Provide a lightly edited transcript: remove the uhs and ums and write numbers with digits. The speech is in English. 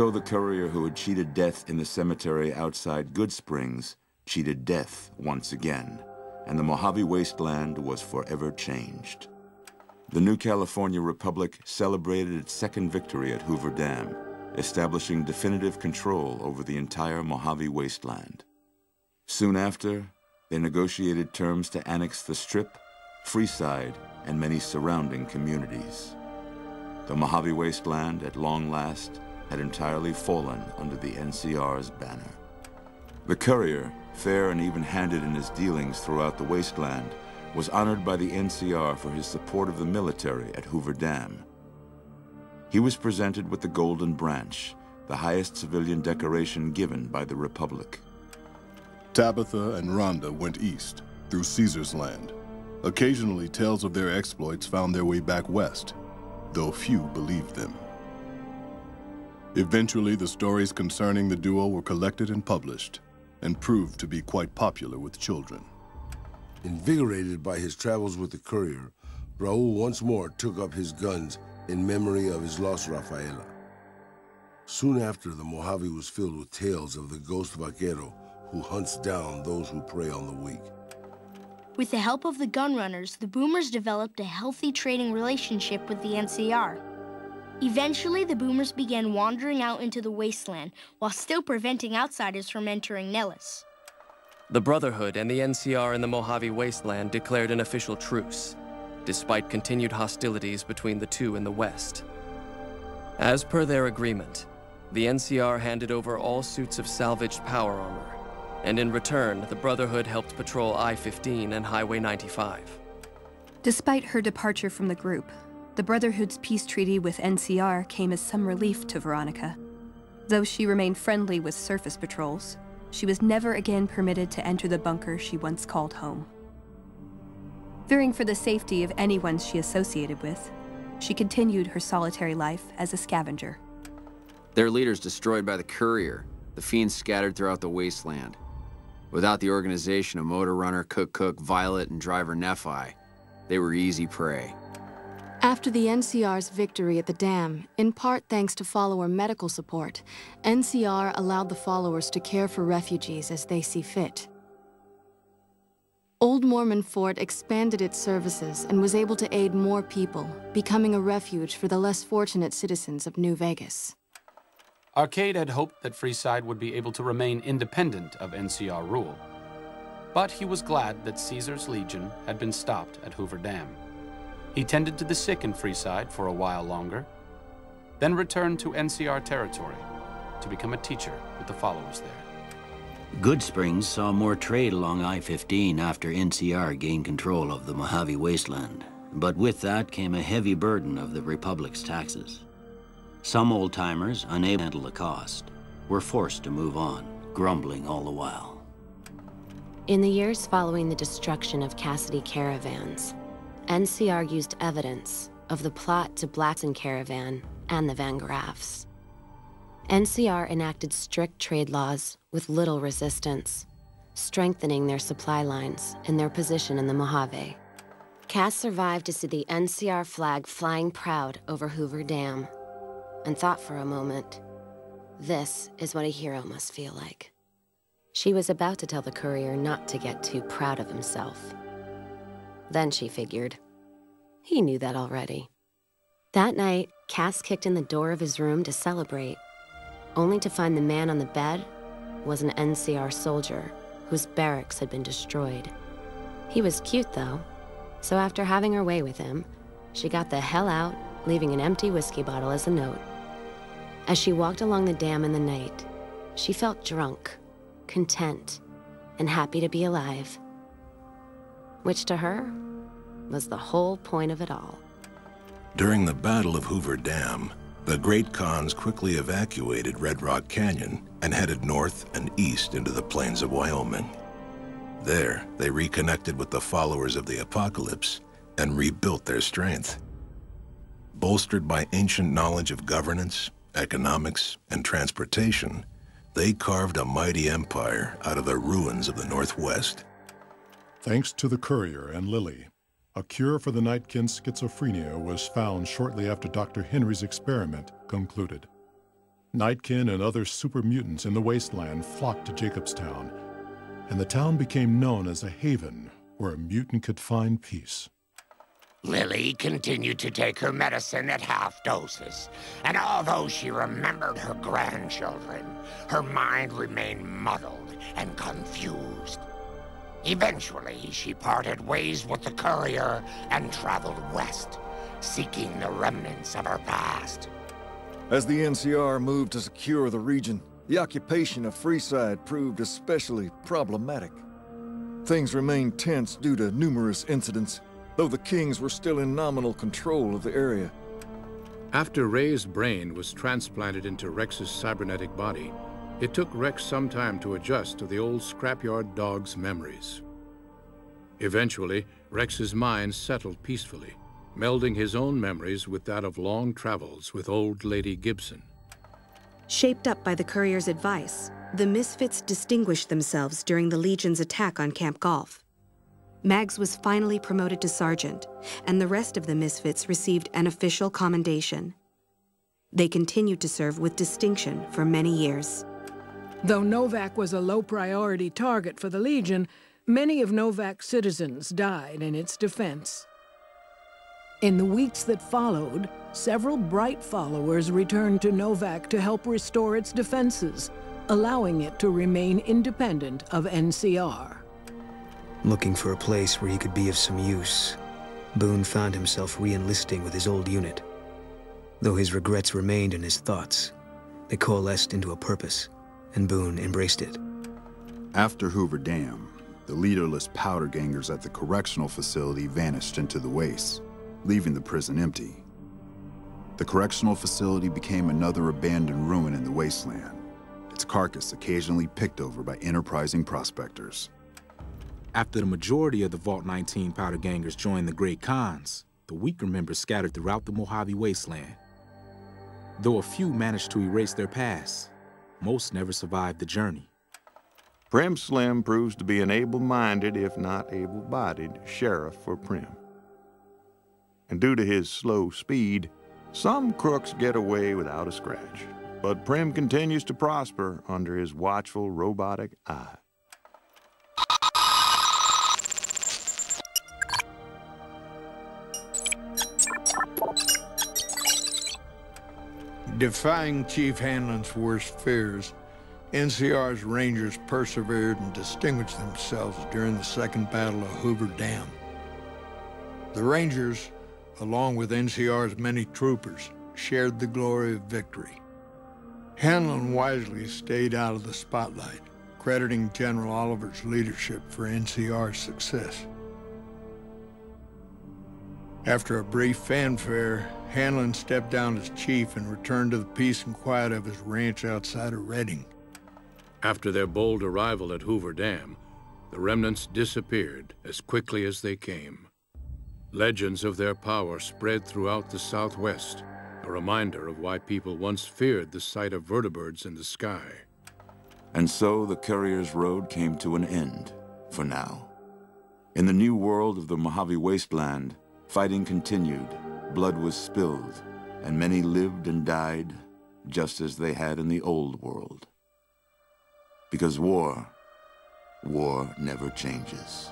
So the courier who had cheated death in the cemetery outside Good Springs cheated death once again, and the Mojave Wasteland was forever changed. The new California Republic celebrated its second victory at Hoover Dam, establishing definitive control over the entire Mojave Wasteland. Soon after, they negotiated terms to annex the Strip, Freeside, and many surrounding communities. The Mojave Wasteland, at long last, had entirely fallen under the NCR's banner. The courier, fair and even-handed in his dealings throughout the wasteland, was honored by the NCR for his support of the military at Hoover Dam. He was presented with the Golden Branch, the highest civilian decoration given by the Republic. Tabitha and Rhonda went east, through Caesar's Land. Occasionally, tales of their exploits found their way back west, though few believed them. Eventually, the stories concerning the duo were collected and published, and proved to be quite popular with children. Invigorated by his travels with the courier, Raul once more took up his guns in memory of his lost Rafaela. Soon after, the Mojave was filled with tales of the ghost vaquero who hunts down those who prey on the weak. With the help of the gun runners, the Boomers developed a healthy trading relationship with the NCR. Eventually, the Boomers began wandering out into the wasteland while still preventing outsiders from entering Nellis. The Brotherhood and the NCR in the Mojave Wasteland declared an official truce, despite continued hostilities between the two in the West. As per their agreement, the NCR handed over all suits of salvaged power armor, and in return, the Brotherhood helped patrol I-15 and Highway 95. Despite her departure from the group, the Brotherhood's peace treaty with NCR came as some relief to Veronica. Though she remained friendly with surface patrols, she was never again permitted to enter the bunker she once called home. Fearing for the safety of anyone she associated with, she continued her solitary life as a scavenger. Their leaders destroyed by the courier, the fiends scattered throughout the wasteland. Without the organization of Motor Runner, Cook, Violet, and driver Nephi, they were easy prey. After the NCR's victory at the dam, in part thanks to follower medical support, NCR allowed the followers to care for refugees as they see fit. Old Mormon Fort expanded its services and was able to aid more people, becoming a refuge for the less fortunate citizens of New Vegas. Arcade had hoped that Freeside would be able to remain independent of NCR rule, but he was glad that Caesar's Legion had been stopped at Hoover Dam. He tended to the sick in Freeside for a while longer, then returned to NCR territory to become a teacher with the followers there. Good Springs saw more trade along I-15 after NCR gained control of the Mojave Wasteland, but with that came a heavy burden of the Republic's taxes. Some old-timers, unable to handle the cost, were forced to move on, grumbling all the while. In the years following the destruction of Cassidy caravans, NCR used evidence of the plot to Blackson Caravan and the Van Graffs. NCR enacted strict trade laws with little resistance, strengthening their supply lines and their position in the Mojave. Cass survived to see the NCR flag flying proud over Hoover Dam, and thought for a moment, this is what a hero must feel like. She was about to tell the courier not to get too proud of himself. Then she figured, he knew that already. That night, Cass kicked in the door of his room to celebrate, only to find the man on the bed was an NCR soldier whose barracks had been destroyed. He was cute, though, so after having her way with him, she got the hell out, leaving an empty whiskey bottle as a note. As she walked along the dam in the night, she felt drunk, content, and happy to be alive. Which to her was the whole point of it all. During the Battle of Hoover Dam, the Great Khans quickly evacuated Red Rock Canyon and headed north and east into the plains of Wyoming. There, they reconnected with the followers of the Apocalypse and rebuilt their strength. Bolstered by ancient knowledge of governance, economics, and transportation, they carved a mighty empire out of the ruins of the Northwest. Thanks to the courier and Lily, a cure for the Nightkin's schizophrenia was found shortly after Dr. Henry's experiment concluded. Nightkin and other super mutants in the wasteland flocked to Jacobstown, and the town became known as a haven where a mutant could find peace. Lily continued to take her medicine at half doses, and although she remembered her grandchildren, her mind remained muddled and confused. Eventually, she parted ways with the courier and traveled west, seeking the remnants of her past. As the NCR moved to secure the region, the occupation of Freeside proved especially problematic. Things remained tense due to numerous incidents, though the Kings were still in nominal control of the area. After Ray's brain was transplanted into Rex's cybernetic body, it took Rex some time to adjust to the old scrapyard dog's memories. Eventually, Rex's mind settled peacefully, melding his own memories with that of long travels with old Lady Gibson. Shaped up by the courier's advice, the Misfits distinguished themselves during the Legion's attack on Camp Golf. Mags was finally promoted to sergeant, and the rest of the Misfits received an official commendation. They continued to serve with distinction for many years. Though Novak was a low-priority target for the Legion, many of Novak's citizens died in its defense. In the weeks that followed, several bright followers returned to Novak to help restore its defenses, allowing it to remain independent of NCR. Looking for a place where he could be of some use, Boone found himself re-enlisting with his old unit. Though his regrets remained in his thoughts, they coalesced into a purpose, and Boone embraced it. After Hoover Dam, the leaderless powder gangers at the correctional facility vanished into the wastes, leaving the prison empty. The correctional facility became another abandoned ruin in the wasteland, its carcass occasionally picked over by enterprising prospectors. After the majority of the Vault 19 powder gangers joined the Great Khans, the weaker members scattered throughout the Mojave Wasteland. Though a few managed to erase their past, most never survived the journey. Prim Slim proves to be an able-minded, if not able-bodied, sheriff for Prim. And due to his slow speed, some crooks get away without a scratch. But Prim continues to prosper under his watchful, robotic eye. Defying Chief Hanlon's worst fears, NCR's Rangers persevered and distinguished themselves during the Second Battle of Hoover Dam. The Rangers, along with NCR's many troopers, shared the glory of victory. Hanlon wisely stayed out of the spotlight, crediting General Oliver's leadership for NCR's success. After a brief fanfare, Hanlon stepped down as chief and returned to the peace and quiet of his ranch outside of Redding. After their bold arrival at Hoover Dam, the remnants disappeared as quickly as they came. Legends of their power spread throughout the Southwest, a reminder of why people once feared the sight of vertibirds in the sky. And so the Courier's Road came to an end, for now. In the new world of the Mojave Wasteland, fighting continued, blood was spilled, and many lived and died just as they had in the old world. Because war never changes.